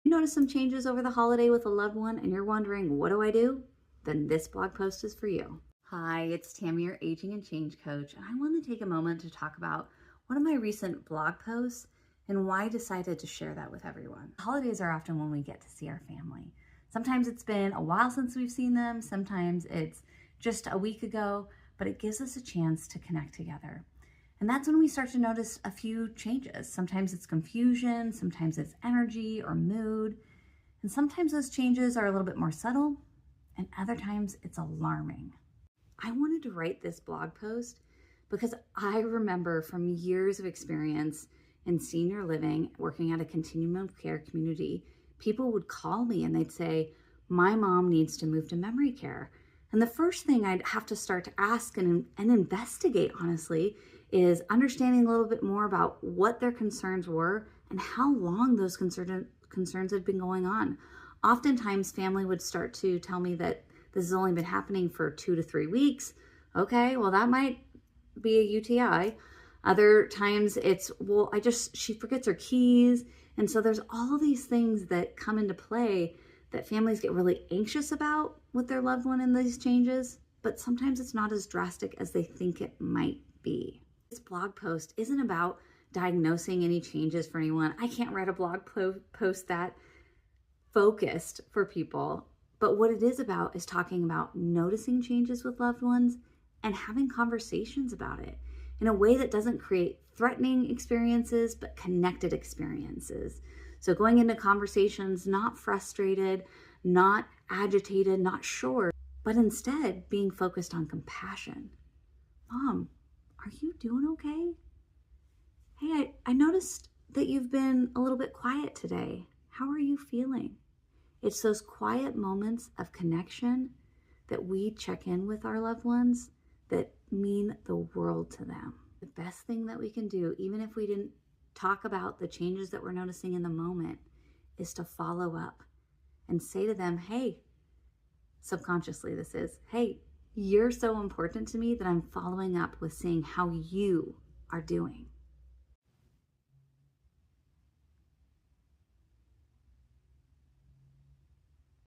You notice some changes over the holiday with a loved one and you're wondering, what do I do? Then this blog post is for you. Hi, it's Tammy, your aging and change coach, and I want to take a moment to talk about one of my recent blog posts and why I decided to share that with everyone. Holidays are often when we get to see our family. Sometimes it's been a while since we've seen them, sometimes it's just a week ago, but it gives us a chance to connect together. And that's when we start to notice a few changes. Sometimes it's confusion, sometimes it's energy or mood, and sometimes those changes are a little bit more subtle, and other times it's alarming. I wanted to write this blog post because I remember from years of experience in senior living, working at a continuum of care community, people would call me and they'd say, my mom needs to move to memory care. And the first thing I'd have to start to ask and investigate, honestly, is understanding a little bit more about what their concerns were and how long those concerns had been going on. Oftentimes, family would start to tell me that this has only been happening for 2 to 3 weeks. Okay, well, that might be a UTI. Other times it's, well, she forgets her keys. And so there's all these things that come into play that families get really anxious about with their loved one in these changes, but sometimes it's not as drastic as they think it might be. This blog post isn't about diagnosing any changes for anyone. I can't write a blog post that focused for people, but what it is about is talking about noticing changes with loved ones and having conversations about it in a way that doesn't create threatening experiences, but connected experiences. So going into conversations, not frustrated, not agitated, not sure, but instead being focused on compassion. Mom, are you doing okay? Hey, I noticed that you've been a little bit quiet today. How are you feeling? It's those quiet moments of connection that we check in with our loved ones that mean the world to them. The best thing that we can do, even if we didn't talk about the changes that we're noticing in the moment, is to follow up and say to them, hey, subconsciously this is, hey, you're so important to me that I'm following up with saying how you are doing.